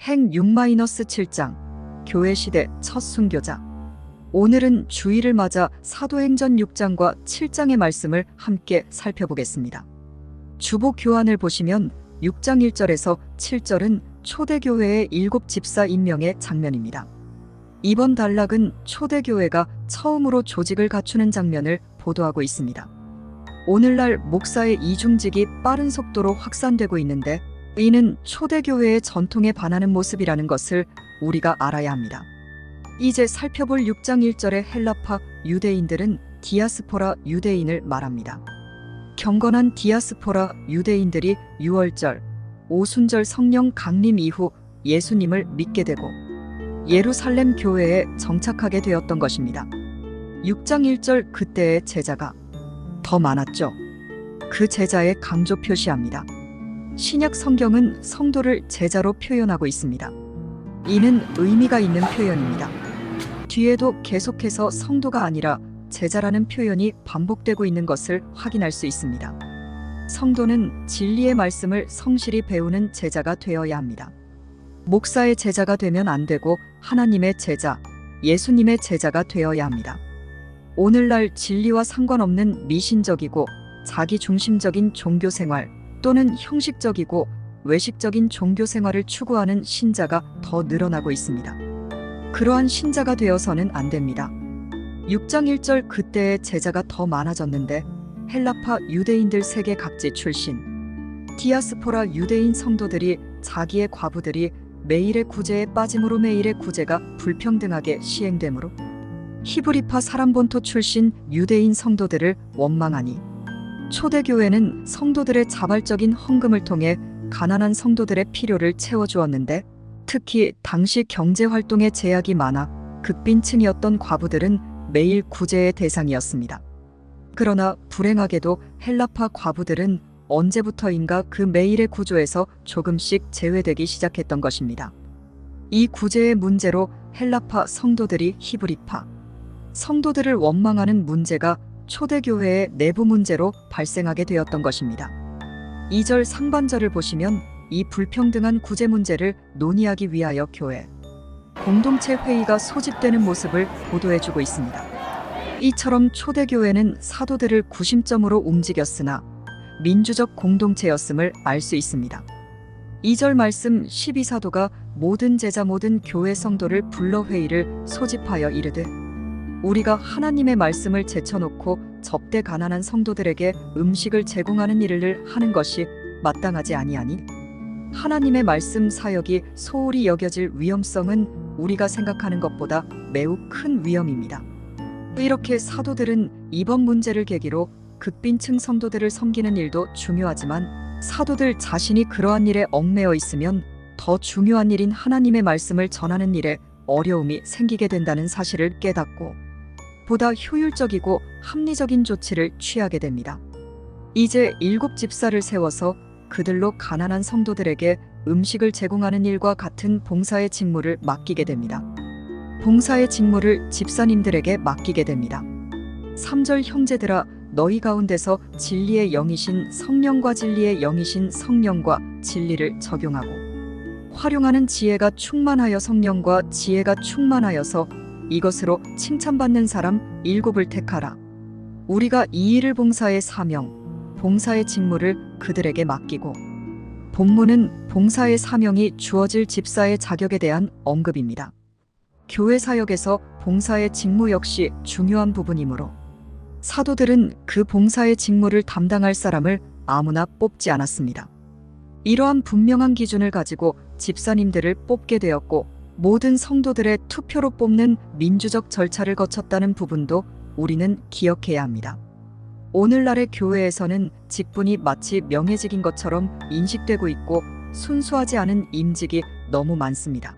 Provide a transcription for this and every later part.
행 6-7장 교회 시대 첫 순교자. 오늘은 주일을 맞아 사도행전 6장과 7장의 말씀을 함께 살펴보겠습니다. 주보 교환을 보시면 6장 1절에서 7절은 초대교회의 7 집사 임명의 장면입니다. 이번 단락은 초대교회가 처음으로 조직을 갖추는 장면을 보도하고 있습니다. 오늘날 목사의 이중직이 빠른 속도로 확산되고 있는데 이는 초대교회의 전통에 반하는 모습이라는 것을 우리가 알아야 합니다. 이제 살펴볼 6장 1절의 헬라파 유대인들은 디아스포라 유대인을 말합니다. 경건한 디아스포라 유대인들이 6월절, 오순절 성령 강림 이후 예수님을 믿게 되고 예루살렘 교회에 정착하게 되었던 것입니다. 6장 1절 그때의 제자가 더 많았죠. 그 제자의 강조 표시합니다. 신약 성경은 성도를 제자로 표현하고 있습니다. 이는 의미가 있는 표현입니다. 뒤에도 계속해서 성도가 아니라 제자라는 표현이 반복되고 있는 것을 확인할 수 있습니다. 성도는 진리의 말씀을 성실히 배우는 제자가 되어야 합니다. 목사의 제자가 되면 안 되고 하나님의 제자, 예수님의 제자가 되어야 합니다. 오늘날 진리와 상관없는 미신적이고 자기중심적인 종교생활 또는 형식적이고 외식적인 종교생활을 추구하는 신자가 더 늘어나고 있습니다. 그러한 신자가 되어서는 안 됩니다. 6장 1절 그때의 제자가 더 많아졌는데 헬라파 유대인들 세계 각지 출신 디아스포라 유대인 성도들이 자기의 과부들이 매일의 구제에 빠짐으로 매일의 구제가 불평등하게 시행되므로 히브리파 사람 본토 출신 유대인 성도들을 원망하니 초대교회는 성도들의 자발적인 헌금을 통해 가난한 성도들의 필요를 채워주었는데 특히 당시 경제활동에 제약이 많아 극빈층이었던 과부들은 매일 구제의 대상이었습니다. 그러나 불행하게도 헬라파 과부들은 언제부터인가 그 매일의 구조에서 조금씩 제외되기 시작했던 것입니다. 이 구제의 문제로 헬라파 성도들이 히브리파 성도들을 원망하는 문제가 초대교회의 내부 문제로 발생하게 되었던 것입니다. 2절 상반절을 보시면 이 불평등한 구제 문제를 논의하기 위하여 교회 공동체 회의가 소집되는 모습을 보도해주고 있습니다. 이처럼 초대교회는 사도들을 구심점으로 움직였으나 민주적 공동체였음을 알 수 있습니다. 2절 말씀 12사도가 모든 제자 모든 교회 성도를 불러 회의를 소집하여 이르되 우리가 하나님의 말씀을 제쳐놓고 접대 가난한 성도들에게 음식을 제공하는 일을 하는 것이 마땅하지 아니하니 하나님의 말씀 사역이 소홀히 여겨질 위험성은 우리가 생각하는 것보다 매우 큰 위험입니다. 이렇게 사도들은 이번 문제를 계기로 극빈층 성도들을 섬기는 일도 중요하지만 사도들 자신이 그러한 일에 얽매여 있으면 더 중요한 일인 하나님의 말씀을 전하는 일에 어려움이 생기게 된다는 사실을 깨닫고 보다 효율적이고 합리적인 조치를 취하게 됩니다. 이제 7 집사를 세워서 그들로 가난한 성도들에게 음식을 제공하는 일과 같은 봉사의 직무를 맡기게 됩니다. 봉사의 직무를 집사님들에게 맡기게 됩니다. 3절 형제들아 너희 가운데서 진리의 영이신 성령과 진리의 영이신 성령과 진리를 적용하고 활용하는 지혜가 충만하여 성령과 지혜가 충만하여서 이것으로 칭찬받는 사람 7을 택하라. 우리가 이 일을 봉사의 사명, 봉사의 직무를 그들에게 맡기고 본문은 봉사의 사명이 주어질 집사의 자격에 대한 언급입니다. 교회 사역에서 봉사의 직무 역시 중요한 부분이므로 사도들은 그 봉사의 직무를 담당할 사람을 아무나 뽑지 않았습니다. 이러한 분명한 기준을 가지고 집사님들을 뽑게 되었고 모든 성도들의 투표로 뽑는 민주적 절차를 거쳤다는 부분도 우리는 기억해야 합니다. 오늘날의 교회에서는 직분이 마치 명예직인 것처럼 인식되고 있고 순수하지 않은 임직이 너무 많습니다.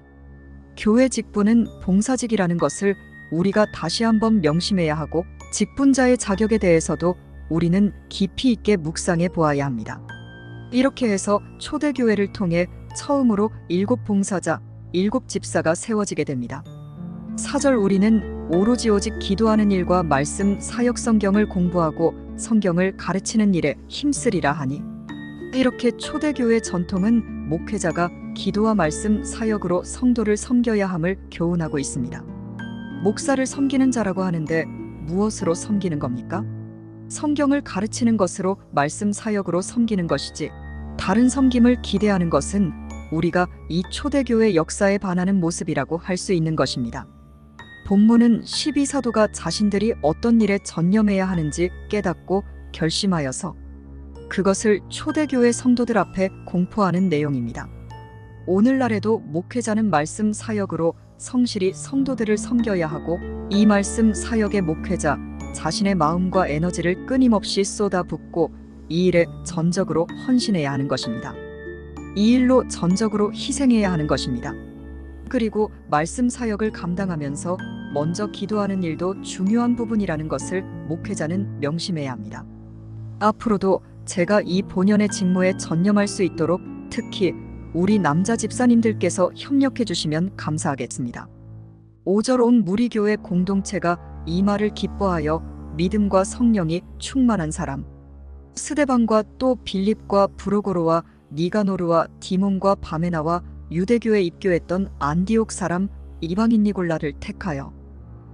교회 직분은 봉사직이라는 것을 우리가 다시 한번 명심해야 하고 직분자의 자격에 대해서도 우리는 깊이 있게 묵상해 보아야 합니다. 이렇게 해서 초대교회를 통해 처음으로 7 봉사자, 7 집사가 세워지게 됩니다. 4절 우리는 오로지 오직 기도하는 일과 말씀 사역 성경을 공부하고 성경을 가르치는 일에 힘쓰리라 하니 이렇게 초대교회 전통은 목회자가 기도와 말씀 사역으로 성도를 섬겨야 함을 교훈하고 있습니다. 목사를 섬기는 자라고 하는데 무엇으로 섬기는 겁니까? 성경을 가르치는 것으로 말씀 사역으로 섬기는 것이지, 다른 섬김을 기대하는 것은 우리가 이 초대교회 역사에 반하는 모습이라고 할 수 있는 것입니다. 본문은 12사도가 자신들이 어떤 일에 전념해야 하는지 깨닫고 결심하여서 그것을 초대교회 성도들 앞에 공포하는 내용입니다. 오늘날에도 목회자는 말씀 사역으로 성실히 성도들을 섬겨야 하고, 이 말씀 사역의 목회자 자신의 마음과 에너지를 끊임없이 쏟아붓고 이 일에 전적으로 헌신해야 하는 것입니다. 이 일로 전적으로 희생해야 하는 것입니다. 그리고 말씀 사역을 감당하면서 먼저 기도하는 일도 중요한 부분이라는 것을 목회자는 명심해야 합니다. 앞으로도 제가 이 본연의 직무에 전념할 수 있도록 특히 우리 남자 집사님들께서 협력해 주시면 감사하겠습니다. 5절 온 무리교회 공동체가 이 말을 기뻐하여 믿음과 성령이 충만한 사람, 스데반과 또 빌립과 브로고로와 니가노르와 디몬과 바메나와 유대교에 입교했던 안디옥 사람 이방인 니골라를 택하여,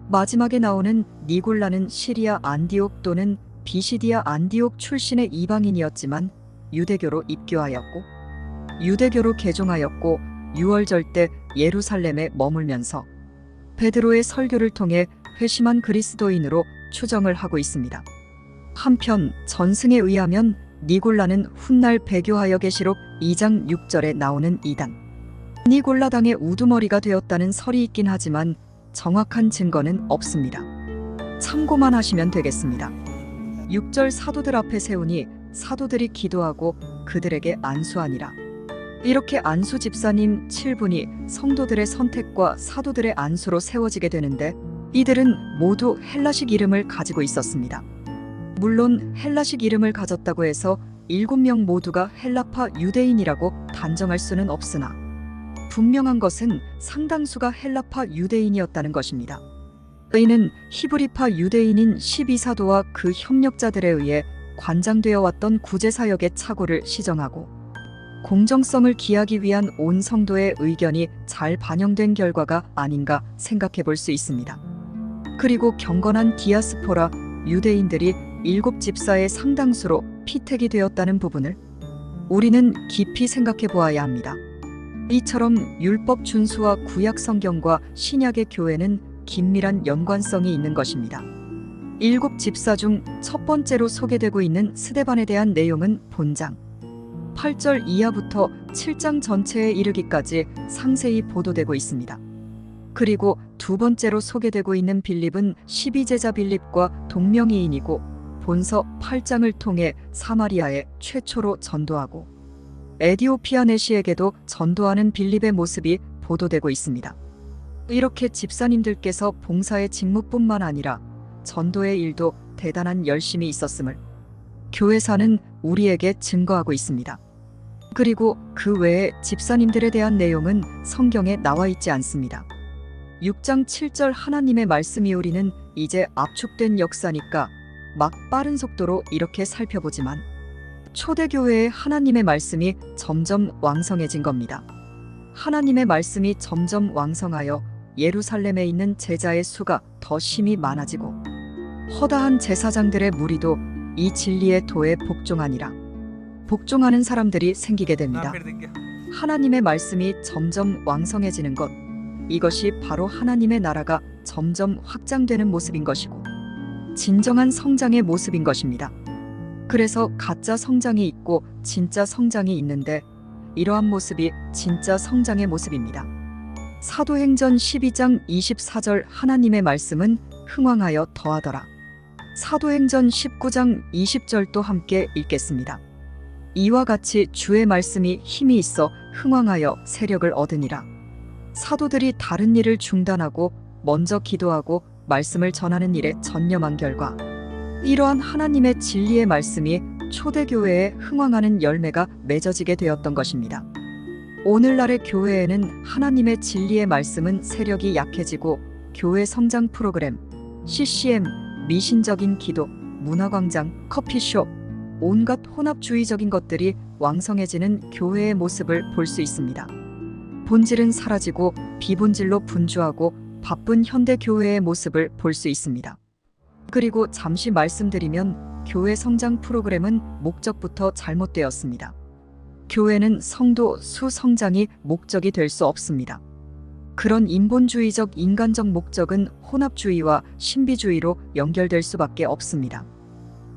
마지막에 나오는 니골라는 시리아 안디옥 또는 비시디아 안디옥 출신의 이방인이었지만 유대교로 입교하였고 유대교로 개종하였고 6월절 때 예루살렘에 머물면서 베드로의 설교를 통해 회심한 그리스도인으로 추정을 하고 있습니다. 한편 전승에 의하면 니골라는 훗날 배교하여 계시록 2장 6절에 나오는 이단 니골라당의 우두머리가 되었다는 설이 있긴 하지만 정확한 증거는 없습니다. 참고만 하시면 되겠습니다. 6절 사도들 앞에 세우니 사도들이 기도하고 그들에게 안수하니라. 이렇게 안수 집사님 7분이 성도들의 선택과 사도들의 안수로 세워지게 되는데, 이들은 모두 헬라식 이름을 가지고 있었습니다. 물론 헬라식 이름을 가졌다고 해서 7명 모두가 헬라파 유대인이라고 단정할 수는 없으나 분명한 것은 상당수가 헬라파 유대인이었다는 것입니다. 이는 히브리파 유대인인 12사도와 그 협력자들에 의해 관장되어 왔던 구제사역의 착오를 시정하고 공정성을 기하기 위한 온 성도의 의견이 잘 반영된 결과가 아닌가 생각해 볼 수 있습니다. 그리고 경건한 디아스포라 유대인들이 7집사의 상당수로 피택이 되었다는 부분을 우리는 깊이 생각해 보아야 합니다. 이처럼 율법 준수와 구약 성경과 신약의 교회는 긴밀한 연관성이 있는 것입니다. 7집사 중 첫 번째로 소개되고 있는 스데반에 대한 내용은 본장 8절 이하부터 7장 전체에 이르기까지 상세히 보도되고 있습니다. 그리고 두 번째로 소개되고 있는 빌립은 12제자 빌립과 동명이인이고 본서 8장을 통해 사마리아에 최초로 전도하고 에디오피아 내시에게도 전도하는 빌립의 모습이 보도되고 있습니다. 이렇게 집사님들께서 봉사의 직무뿐만 아니라 전도의 일도 대단한 열심이 있었음을 교회사는 우리에게 증거하고 있습니다. 그리고 그 외에 집사님들에 대한 내용은 성경에 나와 있지 않습니다. 6장 7절 하나님의 말씀이 우리는 이제 압축된 역사니까 막 빠른 속도로 이렇게 살펴보지만 초대교회의 하나님의 말씀이 점점 왕성해진 겁니다. 하나님의 말씀이 점점 왕성하여 예루살렘에 있는 제자의 수가 더 심히 많아지고 허다한 제사장들의 무리도 이 진리의 도에 복종하니라. 복종하는 사람들이 생기게 됩니다. 하나님의 말씀이 점점 왕성해지는 것, 이것이 바로 하나님의 나라가 점점 확장되는 모습인 것이고 진정한 성장의 모습인 것입니다. 그래서 가짜 성장이 있고 진짜 성장이 있는데 이러한 모습이 진짜 성장의 모습입니다. 사도행전 12장 24절 하나님의 말씀은 흥왕하여 더하더라. 사도행전 19장 20절도 함께 읽겠습니다. 이와 같이 주의 말씀이 힘이 있어 흥왕하여 세력을 얻으니라. 사도들이 다른 일을 중단하고 먼저 기도하고 말씀을 전하는 일에 전념한 결과 이러한 하나님의 진리의 말씀이 초대교회에 흥왕하는 열매가 맺어지게 되었던 것입니다. 오늘날의 교회에는 하나님의 진리의 말씀은 세력이 약해지고 교회 성장 프로그램, CCM, 미신적인 기도, 문화광장, 커피숍, 온갖 혼합주의적인 것들이 왕성해지는 교회의 모습을 볼 수 있습니다. 본질은 사라지고 비본질로 분주하고 바쁜 현대 교회의 모습을 볼 수 있습니다. 그리고 잠시 말씀드리면 교회 성장 프로그램은 목적부터 잘못되었습니다. 교회는 성도 수 성장이 목적이 될 수 없습니다. 그런 인본주의적 인간적 목적은 혼합주의와 신비주의로 연결될 수밖에 없습니다.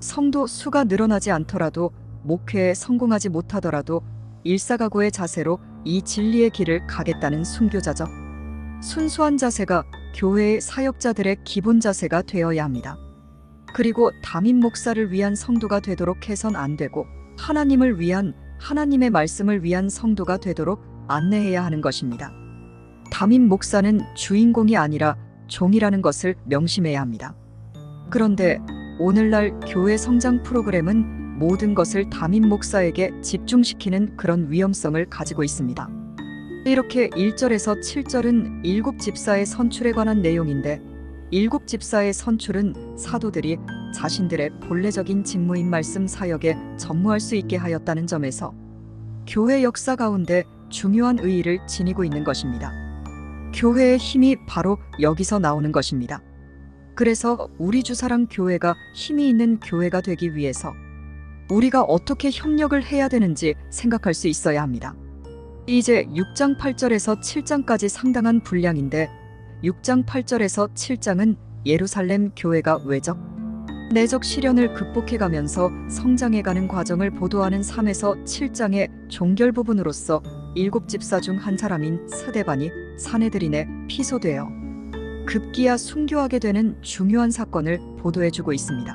성도 수가 늘어나지 않더라도 목회에 성공하지 못하더라도 일사각오의 자세로 이 진리의 길을 가겠다는 순교자적, 순수한 자세가 교회의 사역자들의 기본 자세가 되어야 합니다. 그리고 담임 목사를 위한 성도가 되도록 해선 안 되고 하나님을 위한, 하나님의 말씀을 위한 성도가 되도록 안내해야 하는 것입니다. 담임 목사는 주인공이 아니라 종이라는 것을 명심해야 합니다. 그런데 오늘날 교회 성장 프로그램은 모든 것을 담임 목사에게 집중시키는 그런 위험성을 가지고 있습니다. 이렇게 1절에서 7절은 7 집사의 선출에 관한 내용인데 7 집사의 선출은 사도들이 자신들의 본래적인 직무인 말씀 사역에 전무할 수 있게 하였다는 점에서 교회 역사 가운데 중요한 의의를 지니고 있는 것입니다. 교회의 힘이 바로 여기서 나오는 것입니다. 그래서 우리 주사랑 교회가 힘이 있는 교회가 되기 위해서 우리가 어떻게 협력을 해야 되는지 생각할 수 있어야 합니다. 이제 6장 8절에서 7장까지 상당한 분량인데 6장 8절에서 7장은 예루살렘 교회가 외적, 내적 시련을 극복해가면서 성장해가는 과정을 보도하는 3에서 7장의 종결 부분으로서 7 집사 중 한 사람인 스데반이 사내들인에 피소되어 급기야 순교하게 되는 중요한 사건을 보도해주고 있습니다.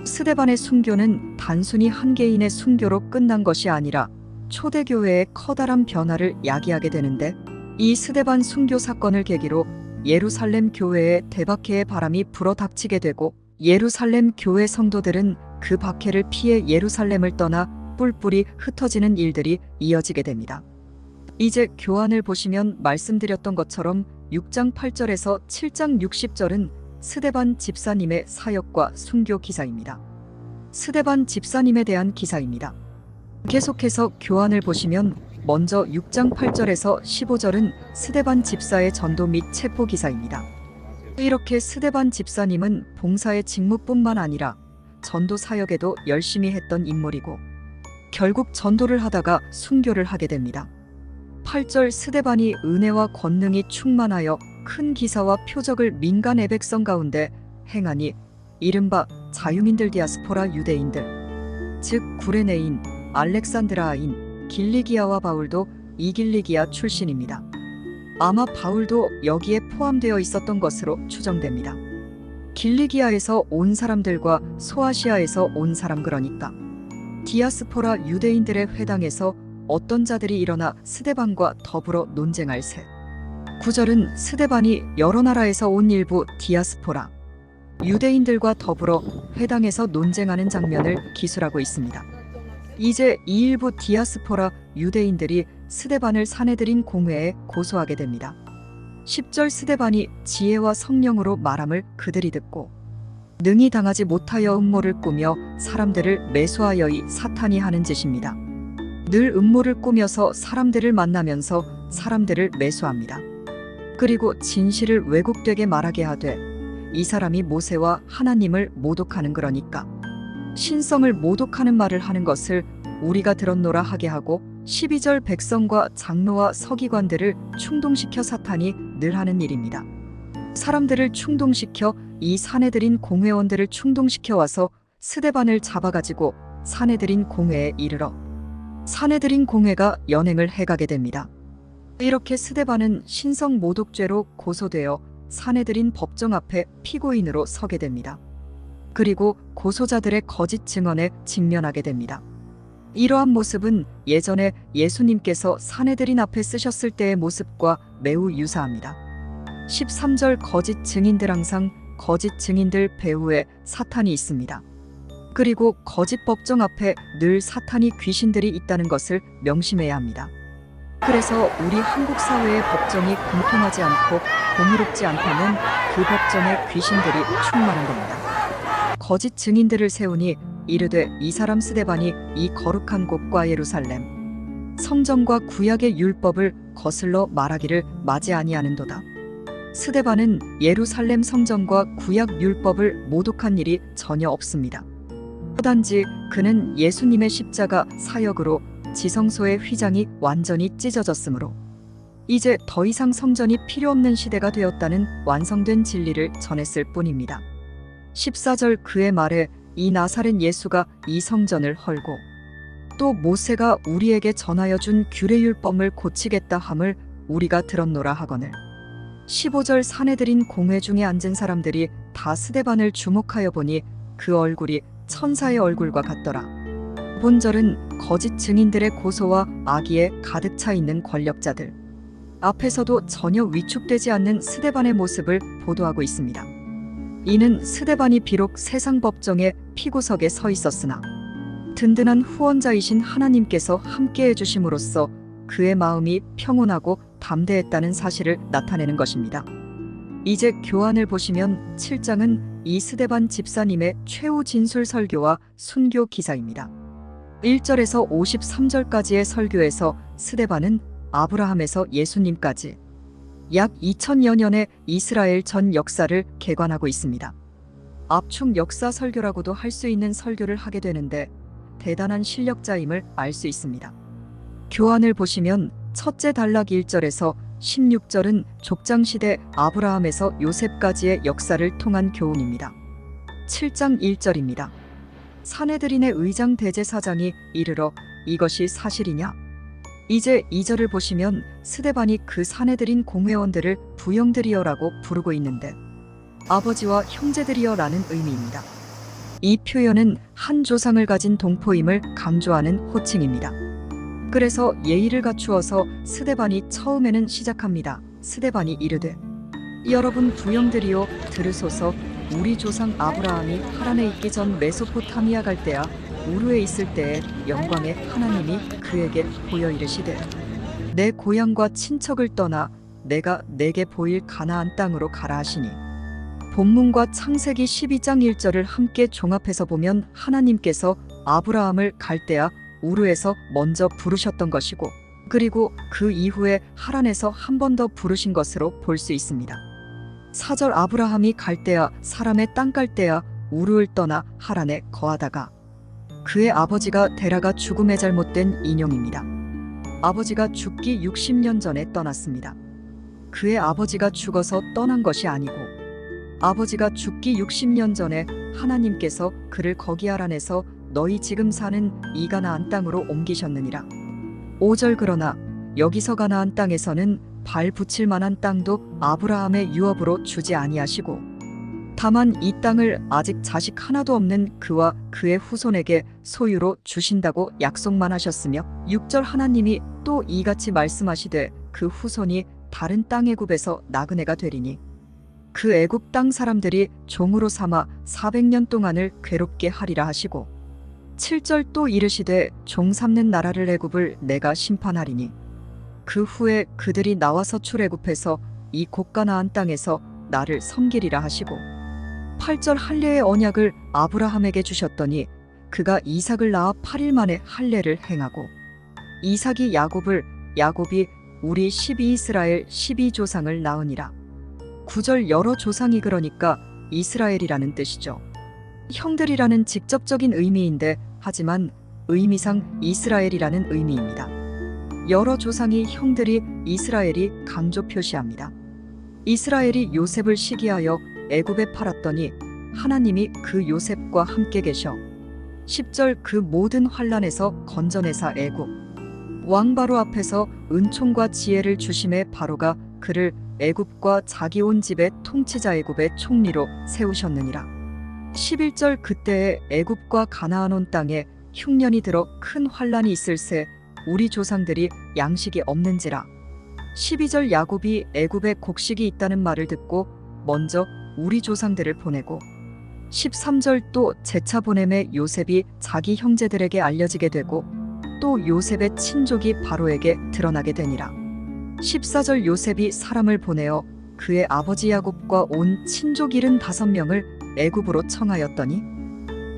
스데반의 순교는 단순히 한 개인의 순교로 끝난 것이 아니라 초대교회의 커다란 변화를 야기하게 되는데 이 스데반 순교 사건을 계기로 예루살렘 교회에 대박해의 바람이 불어닥치게 되고 예루살렘 교회 성도들은 그 박해를 피해 예루살렘을 떠나 뿔뿔이 흩어지는 일들이 이어지게 됩니다. 이제 교환을 보시면 말씀드렸던 것처럼 6장 8절에서 7장 60절은 스데반 집사님의 사역과 순교 기사입니다. 스데반 집사님에 대한 기사입니다. 계속해서 교환을 보시면 먼저 6장 8절에서 15절은 스데반 집사의 전도 및 체포 기사입니다. 이렇게 스데반 집사님은 봉사의 직무뿐만 아니라 전도 사역에도 열심히 했던 인물이고 결국 전도를 하다가 순교를 하게 됩니다. 8절 스데반이 은혜와 권능이 충만하여 큰 기사와 표적을 민간의 백성 가운데 행하니 이른바 자유민들 디아스포라 유대인들, 즉 구레네인, 알렉산드라인, 길리기아와 바울도 이길리기아 출신입니다. 아마 바울도 여기에 포함되어 있었던 것으로 추정됩니다. 길리기아에서 온 사람들과 소아시아에서 온 사람, 그러니까 디아스포라 유대인들의 회당에서 어떤 자들이 일어나 스데반과 더불어 논쟁할 새. 9절은 스데반이 여러 나라에서 온 일부 디아스포라 유대인들과 더불어 회당에서 논쟁하는 장면을 기술하고 있습니다. 이제 이 일부 디아스포라 유대인들이 스데반을 사내들인 공회에 고소하게 됩니다. 10절 스데반이 지혜와 성령으로 말함을 그들이 듣고 능히 당하지 못하여 음모를 꾸며 사람들을 매수하여이 사탄이 하는 짓입니다. 늘 음모를 꾸며서 사람들을 만나면서 사람들을 매수합니다. 그리고 진실을 왜곡되게 말하게 하되 이 사람이 모세와 하나님을 모독하는, 그러니까 신성을 모독하는 말을 하는 것을 우리가 들었노라 하게 하고 12절 백성과 장로와 서기관들을 충동시켜 사탄이 늘 하는 일입니다. 사람들을 충동시켜 이 사내들인 공회원들을 충동시켜 와서 스데반을 잡아가지고 사내들인 공회에 이르러 사내들인 공회가 연행을 해가게 됩니다. 이렇게 스데반은 신성 모독죄로 고소되어 사내들인 법정 앞에 피고인으로 서게 됩니다. 그리고 고소자들의 거짓 증언에 직면하게 됩니다. 이러한 모습은 예전에 예수님께서 사내들인 앞에 쓰셨을 때의 모습과 매우 유사합니다. 13절 거짓 증인들, 항상 거짓 증인들 배후에 사탄이 있습니다. 그리고 거짓 법정 앞에 늘 사탄이 귀신들이 있다는 것을 명심해야 합니다. 그래서 우리 한국 사회의 법정이 공평하지 않고 공의롭지 않다면 그 법정에 귀신들이 충만한 겁니다. 거짓 증인들을 세우니 이르되 이 사람 스데반이 이 거룩한 곳과 예루살렘 성전과 구약의 율법을 거슬러 말하기를 맞이 아니하는도다. 스데반은 예루살렘 성전과 구약 율법을 모독한 일이 전혀 없습니다. 단지 그는 예수님의 십자가 사역으로 지성소의 휘장이 완전히 찢어졌으므로 이제 더 이상 성전이 필요 없는 시대가 되었다는 완성된 진리를 전했을 뿐입니다. 14절 그의 말에 이 나사렛 예수가 이 성전을 헐고 또 모세가 우리에게 전하여 준 규례율법을 고치겠다 함을 우리가 들었노라 하거늘. 15절 사내들인 공회 중에 앉은 사람들이 다 스데반을 주목하여 보니 그 얼굴이 천사의 얼굴과 같더라. 본절은 거짓 증인들의 고소와 악의에 가득 차 있는 권력자들 앞에서도 전혀 위축되지 않는 스데반의 모습을 보도하고 있습니다. 이는 스데반이 비록 세상 법정의 피고석에 서 있었으나 든든한 후원자이신 하나님께서 함께해 주심으로써 그의 마음이 평온하고 담대했다는 사실을 나타내는 것입니다. 이제 교환을 보시면 7장은 이 스데반 집사님의 최후 진술 설교와 순교 기사입니다. 1절에서 53절까지의 설교에서 스데반은 아브라함에서 예수님까지 약 2000여 년의 이스라엘 전 역사를 개관하고 있습니다. 압축 역사 설교라고도 할 수 있는 설교를 하게 되는데 대단한 실력자임을 알 수 있습니다. 교환을 보시면 첫째 단락 1절에서 16절은 족장시대 아브라함에서 요셉까지의 역사를 통한 교훈입니다. 7장 1절입니다. 사내들인의 의장 대제사장이 이르러 이것이 사실이냐? 이제 2절을 보시면 스데반이 그 사내들인 공회원들을 부형들이여라고 부르고 있는데 아버지와 형제들이여라는 의미입니다. 이 표현은 한 조상을 가진 동포임을 강조하는 호칭입니다. 그래서 예의를 갖추어서 스데반이 처음에는 시작합니다. 스데반이 이르되 여러분 부형들이여 들으소서. 우리 조상 아브라함이 하란에 있기 전 메소포타미아 갈 때야 우르에 있을 때에 영광의 하나님이 그에게 보여 이르시되 내 고향과 친척을 떠나 내가 내게 보일 가나안 땅으로 가라 하시니 본문과 창세기 12장 1절을 함께 종합해서 보면 하나님께서 아브라함을 갈대아 우르에서 먼저 부르셨던 것이고 그리고 그 이후에 하란에서 한 번 더 부르신 것으로 볼 수 있습니다. 4절 아브라함이 갈대아 사람의 땅 갈대아 우르를 떠나 하란에 거하다가 그의 아버지가 데라가 죽음에 잘못된 인용입니다. 아버지가 죽기 60년 전에 떠났습니다. 그의 아버지가 죽어서 떠난 것이 아니고 아버지가 죽기 60년 전에 하나님께서 그를 거기 하란에서 너희 지금 사는 이 가나안 땅으로 옮기셨느니라. 5절 그러나 여기서 가나안 땅에서는 발 붙일 만한 땅도 아브라함의 유업으로 주지 아니하시고 다만 이 땅을 아직 자식 하나도 없는 그와 그의 후손에게 소유로 주신다고 약속만 하셨으며 6절 하나님이 또 이같이 말씀하시되 그 후손이 다른 땅 애굽에서 나그네가 되리니 그 애굽 땅 사람들이 종으로 삼아 400년 동안을 괴롭게 하리라 하시고 7절 또 이르시되 종 삼는 나라를 애굽을 내가 심판하리니 그 후에 그들이 나와서 출애굽해서 이 곳가나안 땅에서 나를 섬기리라 하시고 8절 할례의 언약을 아브라함에게 주셨더니 그가 이삭을 낳아 8일 만에 할례를 행하고 이삭이 야곱을 야곱이 우리 12이스라엘 12조상을 낳으니라. 9절 여러 조상이 그러니까 이스라엘이라는 뜻이죠. 형들이라는 직접적인 의미인데 하지만 의미상 이스라엘이라는 의미입니다. 여러 조상이 형들이 이스라엘이 강조 표시합니다. 이스라엘이 요셉을 시기하여 애굽에 팔았더니 하나님이 그 요셉과 함께 계셔 10절 그 모든 환란에서 건져내사 애굽 왕 바로 앞에서 은총과 지혜를 주심에 바로가 그를 애굽과 자기 온 집의 통치자 애굽의 총리로 세우셨느니라. 11절 그때에 애굽과 가나안 온 땅에 흉년이 들어 큰 환란이 있을새 우리 조상들이 양식이 없는지라. 12절 야곱이 애굽에 곡식이 있다는 말을 듣고 먼저 우리 조상들을 보내고 13절 또 재차 보냄에 요셉이 자기 형제들에게 알려지게 되고 또 요셉의 친족이 바로에게 드러나게 되니라. 14절 요셉이 사람을 보내어 그의 아버지 야곱과 온 친족 75명을 애굽으로 청하였더니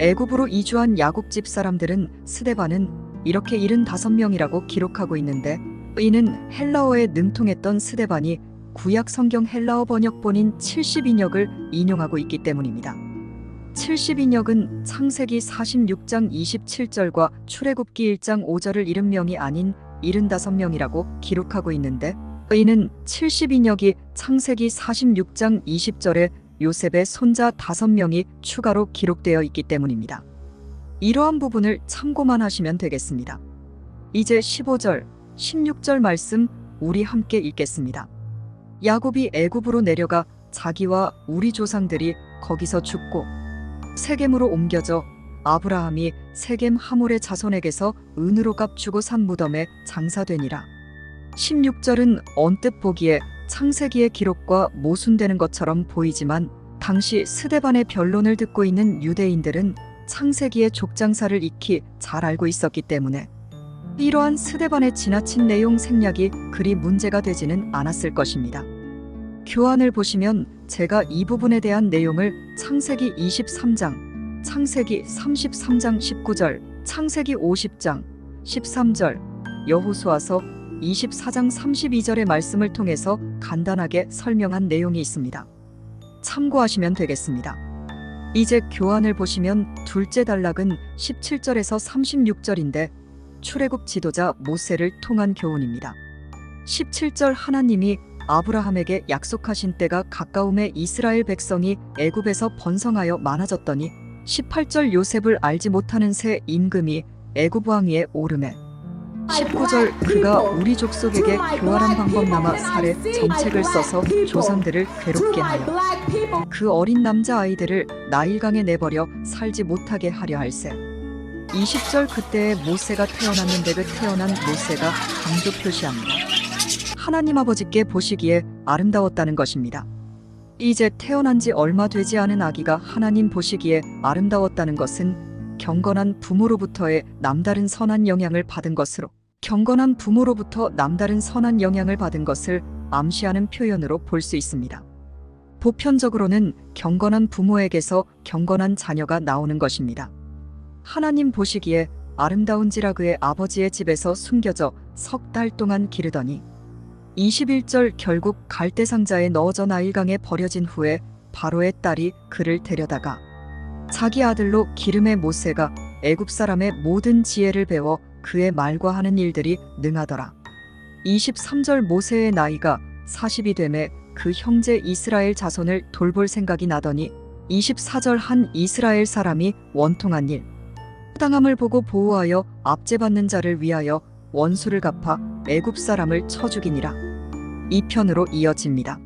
애굽으로 이주한 야곱집 사람들은 스데반은 이렇게 75명이라고 기록하고 있는데, 이는 헬라어에 능통했던 스데반이 구약 성경 헬라어 번역본인 72역을 인용하고 있기 때문입니다. 72역은 창세기 46장 27절과 출애굽기 1장 5절을 잃은 명이 아닌 75명이라고 기록하고 있는데, 이는 72역이 창세기 46장 20절에 요셉의 손자 5명이 추가로 기록되어 있기 때문입니다. 이러한 부분을 참고만 하시면 되겠습니다. 이제 15절, 16절 말씀 우리 함께 읽겠습니다. 야곱이 애굽으로 내려가 자기와 우리 조상들이 거기서 죽고 세겜으로 옮겨져 아브라함이 세겜 하몰의 자손에게서 은으로 값주고 산 무덤에 장사되니라. 16절은 언뜻 보기에 창세기의 기록과 모순되는 것처럼 보이지만, 당시 스데반의 변론을 듣고 있는 유대인들은 창세기의 족장사를 익히 잘 알고 있었기 때문에 이러한 스데반의 지나친 내용 생략이 그리 문제가 되지는 않았을 것입니다. 교환을 보시면 제가 이 부분에 대한 내용을 창세기 23장, 창세기 33장 19절, 창세기 50장 13절, 여호수아서 24장 32절의 말씀을 통해서 간단하게 설명한 내용이 있습니다. 참고하시면 되겠습니다. 이제 교환을 보시면 둘째 단락은 17절에서 36절인데 출애굽 지도자 모세를 통한 교훈입니다. 17절 하나님이 아브라함에게 약속하신 때가 가까움에 이스라엘 백성이 애굽에서 번성하여 많아졌더니 18절 요셉을 알지 못하는 새 임금이 애굽 왕위에 오르매 19절 그가 우리 족속에게 교활한 방법 남아 살해 정책을 써서 조상들을 괴롭게 하여 그 어린 남자 아이들을 나일강에 내버려 살지 못하게 하려 할세. 20절 그때에 모세가 태어났는데 그 태어난 모세가 강조 표시합니다. 하나님 아버지께 보시기에 아름다웠다는 것입니다. 이제 태어난 지 얼마 되지 않은 아기가 하나님 보시기에 아름다웠다는 것은 경건한 부모로부터의 남다른 선한 영향을 받은 것으로, 경건한 부모로부터 남다른 선한 영향을 받은 것을 암시하는 표현으로 볼 수 있습니다. 보편적으로는 경건한 부모에게서 경건한 자녀가 나오는 것입니다. 하나님 보시기에 아름다운지라 그의 아버지의 집에서 숨겨져 3달 동안 기르더니 21절 결국 갈대상자에 넣어져 나일강에 버려진 후에 바로의 딸이 그를 데려다가 자기 아들로 기름의 모세가 애굽 사람의 모든 지혜를 배워 그의 말과 하는 일들이 능하더라. 23절 모세의 나이가 40이 되매 그 형제 이스라엘 자손을 돌볼 생각이 나더니 24절 한 이스라엘 사람이 원통한 일, 부당함을 보고 보호하여 압제받는 자를 위하여 원수를 갚아 애굽 사람을 쳐 죽이니라. 이 편으로 이어집니다.